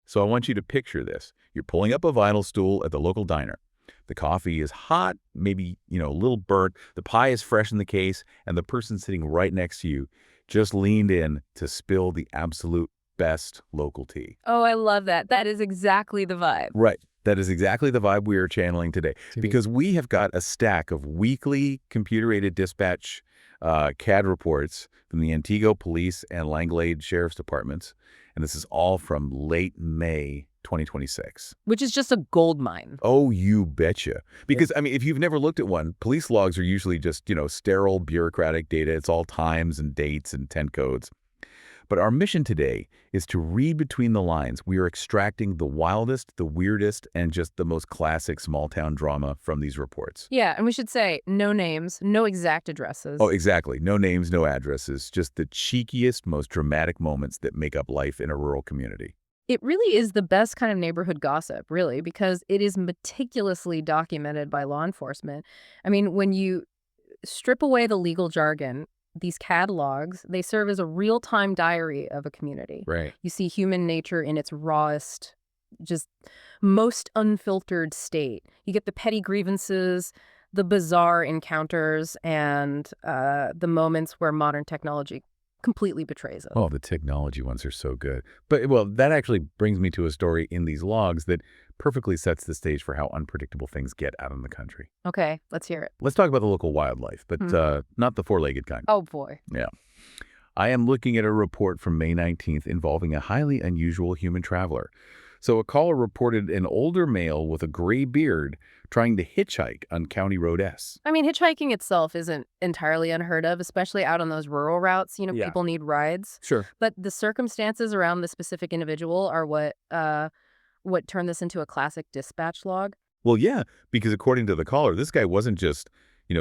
So I want you to picture this. You're pulling up a vinyl stool at the local diner. The coffee is hot, maybe, a little burnt. The pie is fresh in the case, and the person sitting right next to you just leaned in to spill the absolute best local tea. Oh, I love that. That is exactly the vibe. Right. That is exactly the vibe we are channeling today, because we have got a stack of weekly computer-aided dispatch CAD reports from the Antigo Police and Langlade Sheriff's Departments, and this is all from late May 2026. Which is just a gold mine. Oh, you betcha. Because, if you've never looked at one, police logs are usually just, sterile bureaucratic data. It's all times and dates and 10 codes. But our mission today is to read between the lines. We are extracting the wildest, the weirdest, and just the most classic small-town drama from these reports. Yeah, and we should say no names, no exact addresses. Oh, exactly. No names, no addresses. Just the cheekiest, most dramatic moments that make up life in a rural community. It really is the best kind of neighborhood gossip, really, because it is meticulously documented by law enforcement. When you strip away the legal jargon, these CAD logs, they serve as a real-time diary of a community. Right. You see human nature in its rawest, just most unfiltered state. You get the petty grievances, the bizarre encounters, and the moments where modern technology completely betrays it. Oh, the technology ones are so good. But, well, that actually brings me to a story in these logs that perfectly sets the stage for how unpredictable things get out in the country. Okay, let's hear it. Let's talk about the local wildlife, but not the four-legged kind. Oh, boy. Yeah. I am looking at a report from May 19th involving a highly unusual human traveler. So a caller reported an older male with a gray beard trying to hitchhike on County Road S. Hitchhiking itself isn't entirely unheard of, especially out on those rural routes. Yeah. People need rides. Sure. But the circumstances around the specific individual are what turned this into a classic dispatch log. Well, yeah, because according to the caller, this guy wasn't just,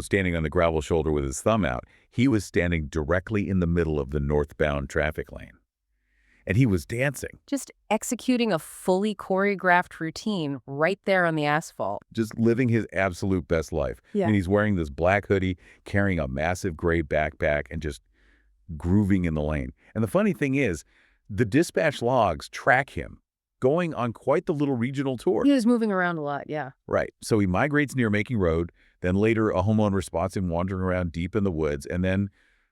standing on the gravel shoulder with his thumb out. He was standing directly in the middle of the northbound traffic lane. And he was dancing. Just executing a fully choreographed routine right there on the asphalt. Just living his absolute best life. Yeah. And he's wearing this black hoodie, carrying a massive gray backpack, and just grooving in the lane. And the funny thing is, the dispatch logs track him, going on quite the little regional tour. He was moving around a lot, yeah. Right. So he migrates near Making Road, then later a homeowner spots him wandering around deep in the woods, and then,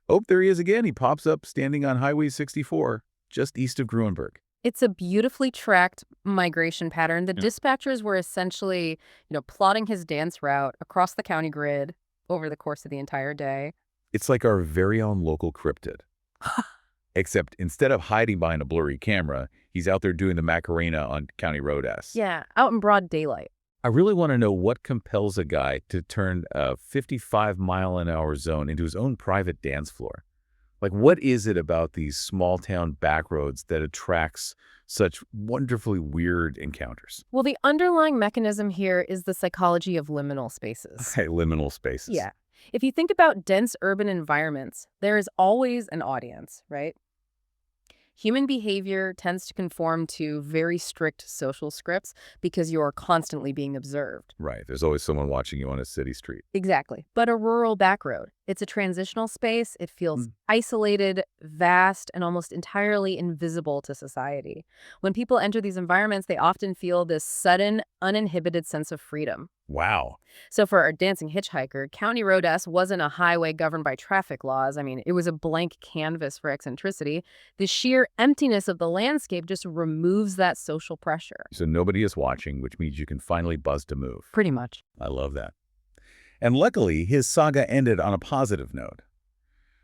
oh, there he is again. He pops up standing on Highway 64. Just east of Gruenberg. It's a beautifully tracked migration pattern. The dispatchers were essentially, plotting his dance route across the county grid over the course of the entire day. It's like our very own local cryptid. Except instead of hiding behind a blurry camera, he's out there doing the Macarena on County Road S. Yeah, out in broad daylight. I really want to know what compels a guy to turn a 55-mile-an-hour zone into his own private dance floor. Like, what is it about these small-town backroads that attracts such wonderfully weird encounters? Well, the underlying mechanism here is the psychology of liminal spaces. Okay, liminal spaces. Yeah. If you think about dense urban environments, there is always an audience, right? Human behavior tends to conform to very strict social scripts because you're constantly being observed. Right. There's always someone watching you on a city street. Exactly. But a rural backroad, it's a transitional space. It feels isolated, vast, and almost entirely invisible to society. When people enter these environments, they often feel this sudden, uninhibited sense of freedom. Wow. So for our Dancing Hitchhiker, County Road S wasn't a highway governed by traffic laws. It was a blank canvas for eccentricity. The sheer emptiness of the landscape just removes that social pressure. So nobody is watching, which means you can finally buzz to move. Pretty much. I love that. And luckily, his saga ended on a positive note.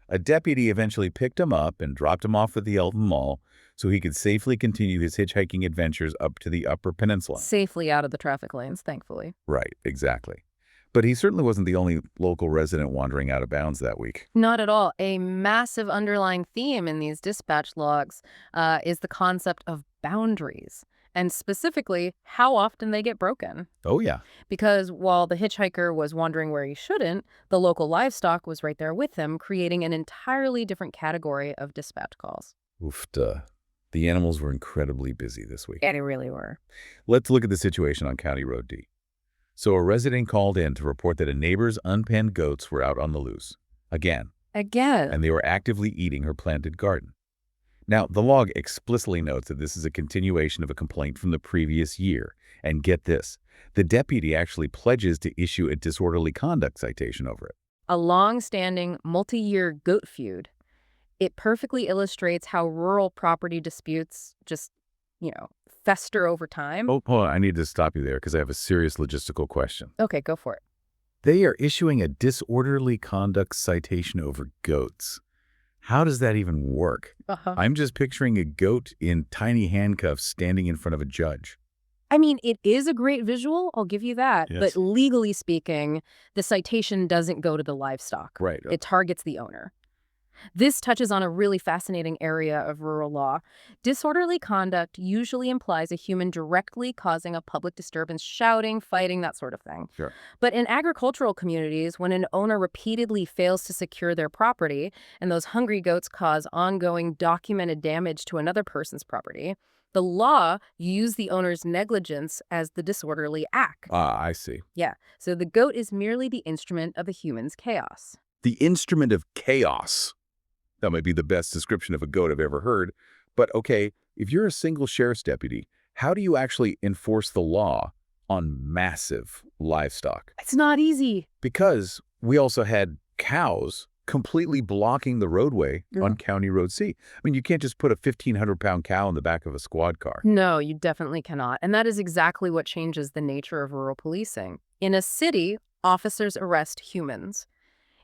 A deputy eventually picked him up and dropped him off at the Elton Mall so he could safely continue his hitchhiking adventures up to the Upper Peninsula. Safely out of the traffic lanes, thankfully. Right, exactly. But he certainly wasn't the only local resident wandering out of bounds that week. Not at all. A massive underlying theme in these dispatch logs is the concept of boundaries, and specifically how often they get broken. Oh, yeah. Because while the hitchhiker was wandering where he shouldn't, the local livestock was right there with him, creating an entirely different category of dispatch calls. Oof, duh. The animals were incredibly busy this week. Yeah, they really were. Let's look at the situation on County Road D. So a resident called in to report that a neighbor's unpenned goats were out on the loose. Again. Again. And they were actively eating her planted garden. Now, the log explicitly notes that this is a continuation of a complaint from the previous year. And get this, the deputy actually pledges to issue a disorderly conduct citation over it. A long-standing, multi-year goat feud. It perfectly illustrates how rural property disputes just, fester over time. Oh, hold on, I need to stop you there because I have a serious logistical question. Okay, go for it. They are issuing a disorderly conduct citation over goats. How does that even work? Uh-huh. I'm just picturing a goat in tiny handcuffs standing in front of a judge. I mean, it is a great visual, I'll give you that. Yes. But legally speaking, the citation doesn't go to the livestock. Right. It targets the owner. This touches on a really fascinating area of rural law. Disorderly conduct usually implies a human directly causing a public disturbance, shouting, fighting, that sort of thing. Sure. But in agricultural communities, when an owner repeatedly fails to secure their property, and those hungry goats cause ongoing documented damage to another person's property, the law views the owner's negligence as the disorderly act. Ah, I see. Yeah, so the goat is merely the instrument of a human's chaos. The instrument of chaos. That might be the best description of a goat I've ever heard. But okay, if you're a single sheriff's deputy, how do you actually enforce the law on massive livestock? It's not easy. Because we also had cows completely blocking the roadway Yeah. on County Road C. I mean, you can't just put a 1,500-pound cow in the back of a squad car. No, you definitely cannot. And that is exactly what changes the nature of rural policing. In a city, officers arrest humans.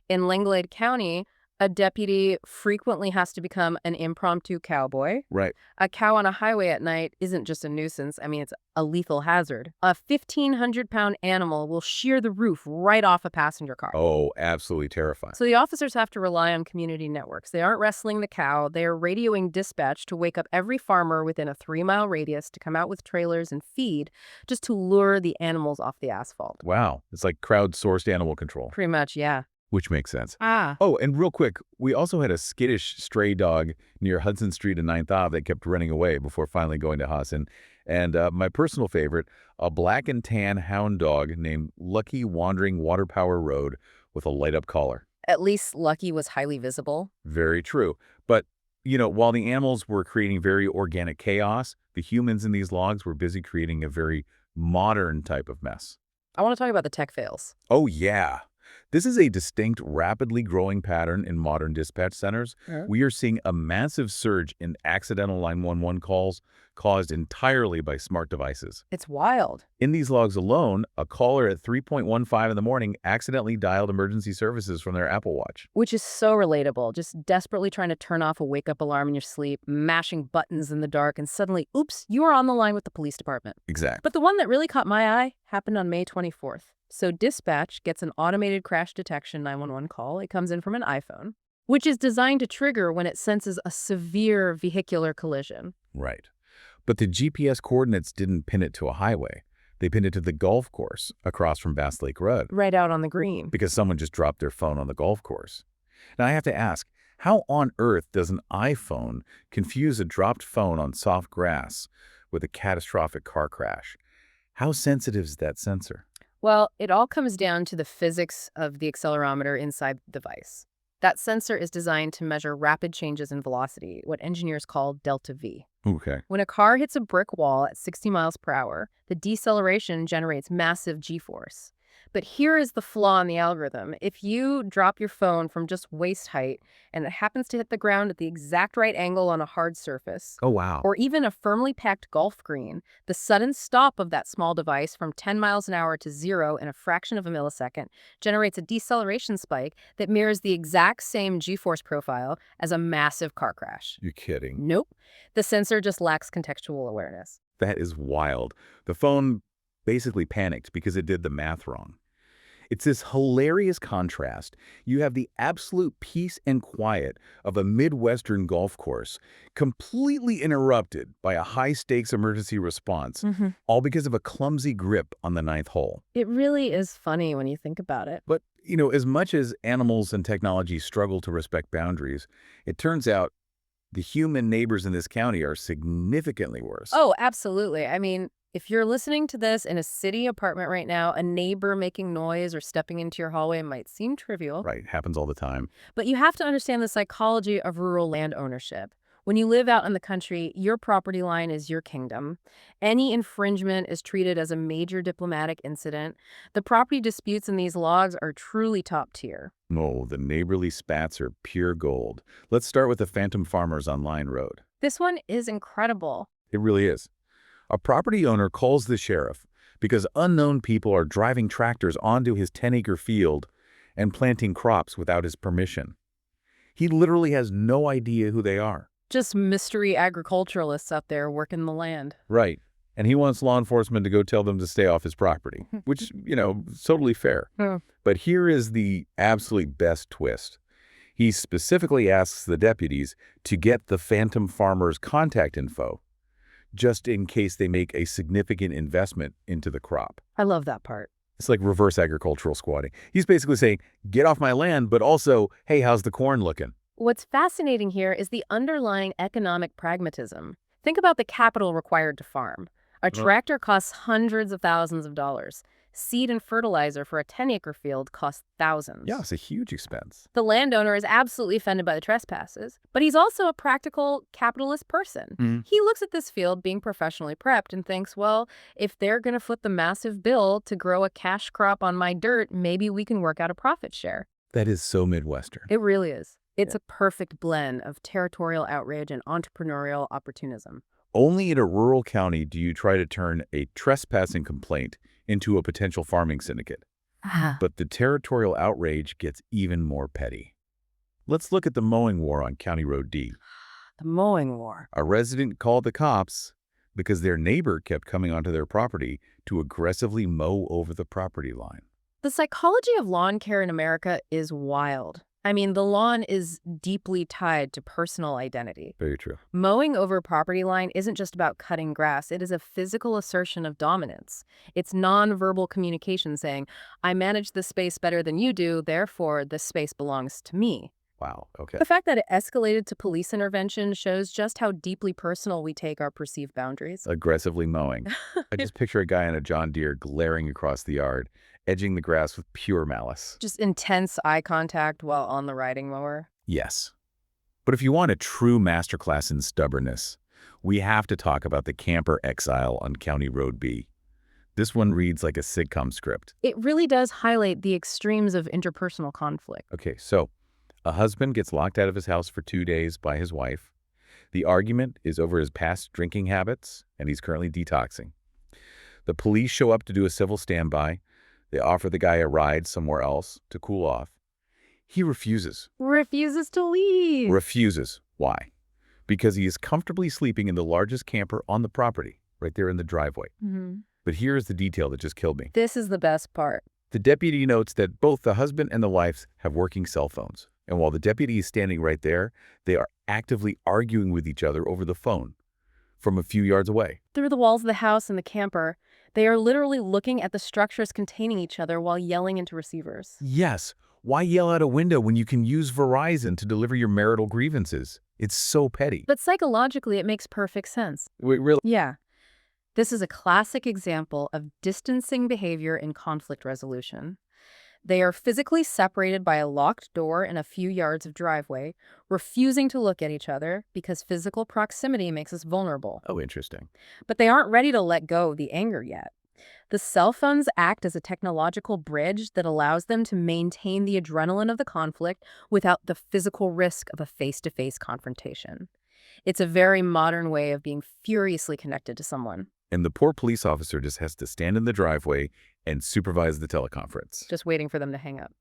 In Langlade County, a deputy frequently has to become an impromptu cowboy. Right. A cow on a highway at night isn't just a nuisance. I mean, it's a lethal hazard. A 1,500-pound animal will shear the roof right off a passenger car. Oh, absolutely terrifying. So the officers have to rely on community networks. They aren't wrestling the cow. They are radioing dispatch to wake up every farmer within a 3-mile radius to come out with trailers and feed just to lure the animals off the asphalt. Wow. It's like crowdsourced animal control, Pretty much, yeah. which makes sense. Ah. Oh, and real quick, we also had a skittish stray dog near Hudson Street and 9th Ave that kept running away before finally going to Hassan. And my personal favorite, a black and tan hound dog named Lucky wandering Water Power Road with a light-up collar. At least Lucky was highly visible. Very true. But, while the animals were creating very organic chaos, the humans in these logs were busy creating a very modern type of mess. I want to talk about the tech fails. Oh, yeah. This is a distinct, rapidly growing pattern in modern dispatch centers. Yeah. We are seeing a massive surge in accidental 911 calls caused entirely by smart devices. It's wild. In these logs alone, a caller at 3:15 in the morning accidentally dialed emergency services from their Apple Watch. Which is so relatable. Just desperately trying to turn off a wake-up alarm in your sleep, mashing buttons in the dark, and suddenly, oops, you are on the line with the police department. Exactly. But the one that really caught my eye happened on May 24th. So dispatch gets an automated crash detection 911 call. It comes in from an iPhone, which is designed to trigger when it senses a severe vehicular collision. Right. But the GPS coordinates didn't pin it to a highway. They pinned it to the golf course across from Bass Lake Road Right out on the green. because someone just dropped their phone on the golf course. Now, I have to ask, how on earth does an iPhone confuse a dropped phone on soft grass with a catastrophic car crash? How sensitive is that sensor? Well, it all comes down to the physics of the accelerometer inside the device. That sensor is designed to measure rapid changes in velocity, what engineers call delta V. Okay. When a car hits a brick wall at 60 miles per hour, the deceleration generates massive G-force. But here is the flaw in the algorithm. If you drop your phone from just waist height and it happens to hit the ground at the exact right angle on a hard surface, Oh, wow. or even a firmly packed golf green, the sudden stop of that small device from 10 miles an hour to 0 in a fraction of a millisecond generates a deceleration spike that mirrors the exact same G-force profile as a massive car crash. You're kidding. Nope. The sensor just lacks contextual awareness. That is wild. The phone basically panicked because it did the math wrong. It's this hilarious contrast. You have the absolute peace and quiet of a Midwestern golf course completely interrupted by a high-stakes emergency response, all because of a clumsy grip on the 9th hole. It really is funny when you think about it. But, as much as animals and technology struggle to respect boundaries, it turns out the human neighbors in this county are significantly worse. Oh, absolutely. I mean, if you're listening to this in a city apartment right now, a neighbor making noise or stepping into your hallway might seem trivial. Right, happens all the time. But you have to understand the psychology of rural land ownership. When you live out in the country, your property line is your kingdom. Any infringement is treated as a major diplomatic incident. The property disputes in these logs are truly top tier. Oh, the neighborly spats are pure gold. Let's start with the Phantom Farmers on Line Road. This one is incredible. It really is. A property owner calls the sheriff because unknown people are driving tractors onto his 10-acre field and planting crops without his permission. He literally has no idea who they are. Just mystery agriculturalists out there working the land. Right. And he wants law enforcement to go tell them to stay off his property, which, is totally fair. Hmm. But here is the absolute best twist. He specifically asks the deputies to get the Phantom Farmers' contact info, just in case they make a significant investment into the crop. I love that part. It's like reverse agricultural squatting. He's basically saying, get off my land, but also, hey, how's the corn looking? What's fascinating here is the underlying economic pragmatism. Think about the capital required to farm. A tractor costs hundreds of thousands of dollars. Seed and fertilizer for a 10-acre field costs thousands. Yeah, it's a huge expense. The landowner is absolutely offended by the trespasses, but he's also a practical capitalist person. He looks at this field being professionally prepped and thinks, well, if they're going to foot the massive bill to grow a cash crop on my dirt, maybe we can work out a profit share. That is so Midwestern. It really is. It's a perfect blend of territorial outrage and entrepreneurial opportunism. Only in a rural county do you try to turn a trespassing complaint into a potential farming syndicate. But the territorial outrage gets even more petty. Let's look at the mowing war on County Road D. The mowing war. A resident called the cops because their neighbor kept coming onto their property to aggressively mow over the property line. The psychology of lawn care in America is wild. I mean, the lawn is deeply tied to personal identity. Very true. Mowing over a property line isn't just about cutting grass. It is a physical assertion of dominance. It's nonverbal communication saying, I manage this space better than you do, therefore this space belongs to me. Wow, okay. The fact that it escalated to police intervention shows just how deeply personal we take our perceived boundaries. Aggressively mowing. I just picture a guy on a John Deere glaring across the yard, edging the grass with pure malice. Just intense eye contact while on the riding mower. Yes. But if you want a true masterclass in stubbornness, we have to talk about the camper exile on County Road B. This one reads like a sitcom script. It really does highlight the extremes of interpersonal conflict. Okay, so a husband gets locked out of his house for 2 days by his wife. The argument is over his past drinking habits, and he's currently detoxing. The police show up to do a civil standby. They offer the guy a ride somewhere else to cool off. He refuses. Refuses to leave. Refuses. Why? Because he is comfortably sleeping in the largest camper on the property, right there in the driveway. But here's the detail that just killed me. This is the best part. The deputy notes that both the husband and the wife have working cell phones. And while the deputy is standing right there, they are actively arguing with each other over the phone from a few yards away. Through the walls of the house and the camper, they are literally looking at the structures containing each other while yelling into receivers. Yes. Why yell out a window when you can use Verizon to deliver your marital grievances? It's so petty. But psychologically, it makes perfect sense. Wait, really? Yeah. This is a classic example of distancing behavior in conflict resolution. They are physically separated by a locked door and a few yards of driveway, refusing to look at each other because physical proximity makes us vulnerable. Oh, interesting. But they aren't ready to let go of the anger yet. The cell phones act as a technological bridge that allows them to maintain the adrenaline of the conflict without the physical risk of a face-to-face confrontation. It's a very modern way of being furiously connected to someone. And the poor police officer just has to stand in the driveway and supervise the teleconference. Just waiting for them to hang up.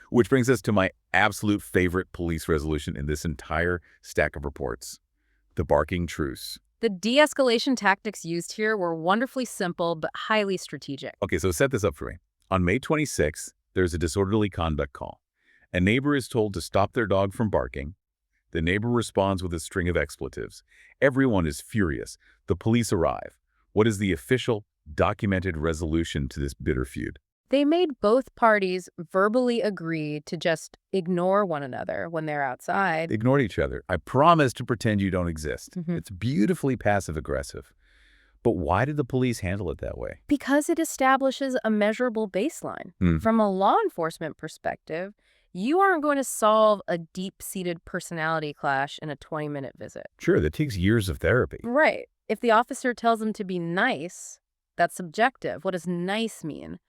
Which brings us to my absolute favorite police resolution in this entire stack of reports, the barking truce. The de-escalation tactics used here were wonderfully simple but highly strategic. Okay, so set this up for me. On May 26th, there's a disorderly conduct call. A neighbor is told to stop their dog from barking. The neighbor responds with a string of expletives. Everyone is furious. The police arrive. What is the official, documented resolution to this bitter feud? They made both parties verbally agree to just ignore one another when they're outside. Ignored each other. I promise to pretend you don't exist. It's beautifully passive-aggressive. But why did the police handle it that way? Because it establishes a measurable baseline. From a law enforcement perspective, You aren't going to solve a deep-seated personality clash in a 20-minute visit. Sure, that takes years of therapy. Right. If the officer tells them to be nice, that's subjective. What does nice mean?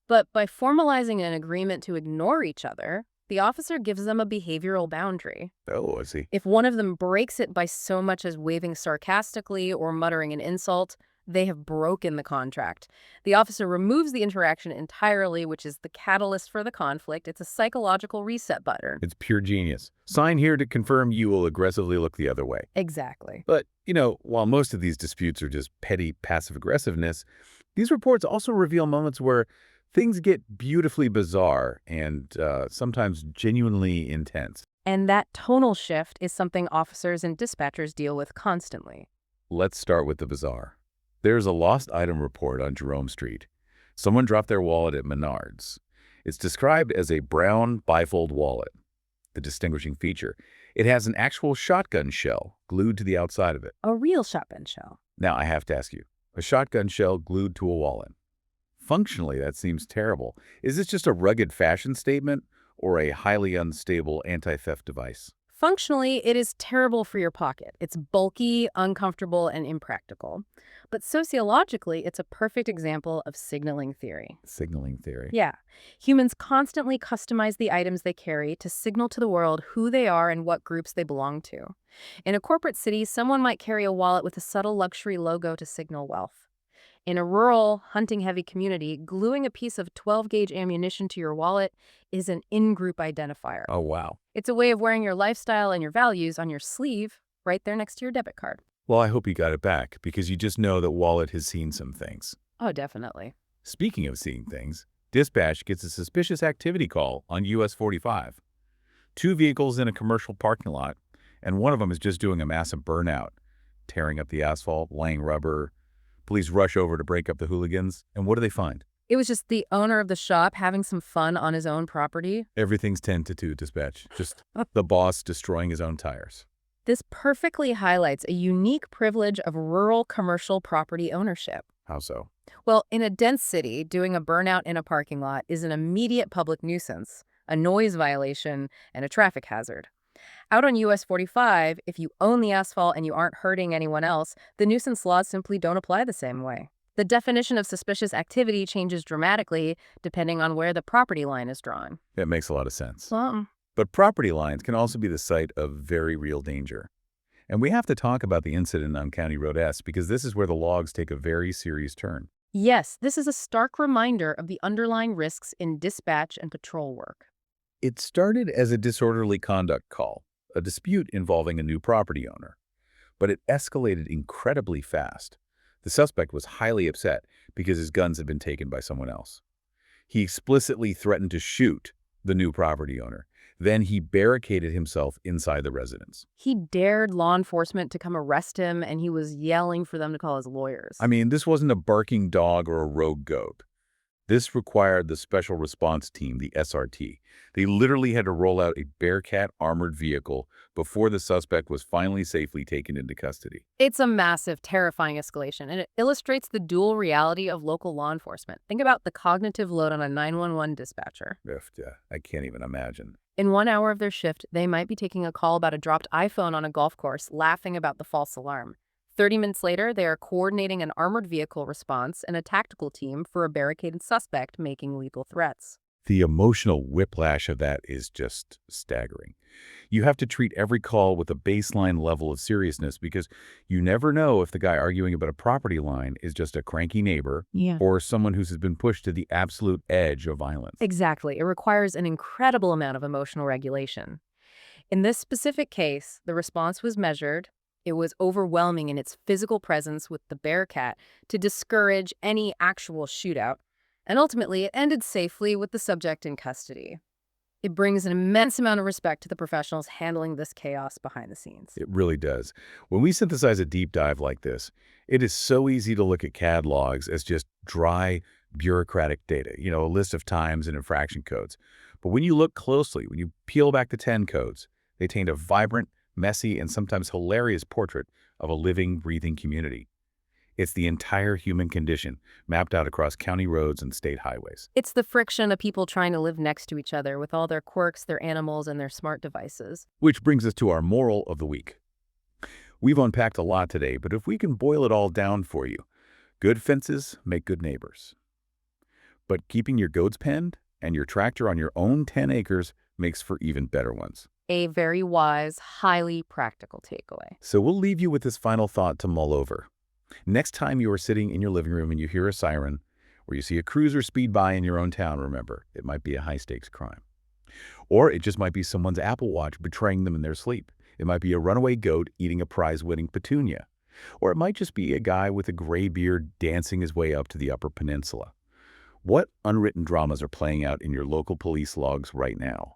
But by formalizing an agreement to ignore each other, the officer gives them a behavioral boundary. Oh, I see. If one of them breaks it by so much as waving sarcastically or muttering an insult, they have broken the contract. The officer removes the interaction entirely, which is the catalyst for the conflict. It's a psychological reset button. It's pure genius. Sign here to confirm you will aggressively look the other way. Exactly. But, while most of these disputes are just petty passive aggressiveness, these reports also reveal moments where things get beautifully bizarre and sometimes genuinely intense. And that tonal shift is something officers and dispatchers deal with constantly. Let's start with the bizarre. There's a lost item report on Jerome Street. Someone dropped their wallet at Menards. It's described as a brown bifold wallet. The distinguishing feature, it has an actual shotgun shell glued to the outside of it. A real shotgun shell. Now, I have to ask you, a shotgun shell glued to a wallet. Functionally, that seems terrible. Is this just a rugged fashion statement or a highly unstable anti-theft device? Functionally, it is terrible for your pocket. It's bulky, uncomfortable, and impractical. But sociologically, it's a perfect example of signaling theory. Signaling theory. Yeah. Humans constantly customize the items they carry to signal to the world who they are and what groups they belong to. In a corporate city, someone might carry a wallet with a subtle luxury logo to signal wealth. In a rural, hunting-heavy community, gluing a piece of 12-gauge ammunition to your wallet is an in-group identifier. Oh, wow. It's a way of wearing your lifestyle and your values on your sleeve, right there next to your debit card. Well, I hope you got it back, because you just know that Wallet has seen some things. Oh, definitely. Speaking of seeing things, dispatch gets a suspicious activity call on US 45. 2 vehicles in a commercial parking lot, and one of them is just doing a massive burnout, tearing up the asphalt, laying rubber. Police rush over to break up the hooligans, and what do they find? It was just the owner of the shop having some fun on his own property. Everything's 10 to 2 dispatch. Just the boss destroying his own tires. This perfectly highlights a unique privilege of rural commercial property ownership. How so? Well, in a dense city, doing a burnout in a parking lot is an immediate public nuisance, a noise violation, and a traffic hazard. Out on US 45, if you own the asphalt and you aren't hurting anyone else, the nuisance laws simply don't apply the same way. The definition of suspicious activity changes dramatically depending on where the property line is drawn. That makes a lot of sense. Well, But property lines can also be the site of very real danger. And we have to talk about the incident on County Road S because this is where the logs take a very serious turn. yes, this is a stark reminder of the underlying risks in dispatch and patrol work. It started as a disorderly conduct call, a dispute involving a new property owner. But it escalated incredibly fast. The suspect was highly upset because his guns had been taken by someone else. He explicitly threatened to shoot the new property owner. Then he barricaded himself inside the residence. He dared law enforcement to come arrest him, and he was yelling for them to call his lawyers. I mean, this wasn't a barking dog or a rogue goat. This required the Special Response Team, the SRT. They literally had to roll out a Bearcat armored vehicle before the suspect was finally safely taken into custody. It's a massive, terrifying escalation, and it illustrates the dual reality of local law enforcement. Think about the cognitive load on a 911 dispatcher. I can't even imagine. In 1 hour of their shift, they might be taking a call about a dropped iPhone on a golf course, laughing about the false alarm. 30 minutes later, they are coordinating an armored vehicle response and a tactical team for a barricaded suspect making lethal threats. The emotional whiplash of that is just staggering. You have to treat every call with a baseline level of seriousness because you never know if the guy arguing about a property line is just a cranky neighbor or someone who's been pushed to the absolute edge of violence. Exactly. It requires an incredible amount of emotional regulation. In this specific case, the response was measured. It was overwhelming in its physical presence with the Bearcat to discourage any actual shootout, and ultimately it ended safely with the subject in custody. It brings an immense amount of respect to the professionals handling this chaos behind the scenes. It really does. When we synthesize a deep dive like this, it is so easy to look at CAD logs as just dry, bureaucratic data, a list of times and infraction codes. But when you look closely, when you peel back the 10 codes, they paint a vibrant, messy, and sometimes hilarious portrait of a living, breathing community. It's the entire human condition, mapped out across county roads and state highways. It's the friction of people trying to live next to each other with all their quirks, their animals, and their smart devices. Which brings us to our moral of the week. We've unpacked a lot today, but if we can boil it all down for you, good fences make good neighbors. But keeping your goats penned and your tractor on your own 10 acres makes for even better ones. A very wise, highly practical takeaway. So we'll leave you with this final thought to mull over. Next time you are sitting in your living room and you hear a siren, or you see a cruiser speed by in your own town, remember, it might be a high-stakes crime. Or it just might be someone's Apple Watch betraying them in their sleep. It might be a runaway goat eating a prize-winning petunia. Or it might just be a guy with a gray beard dancing his way up to the Upper Peninsula. What unwritten dramas are playing out in your local police logs right now?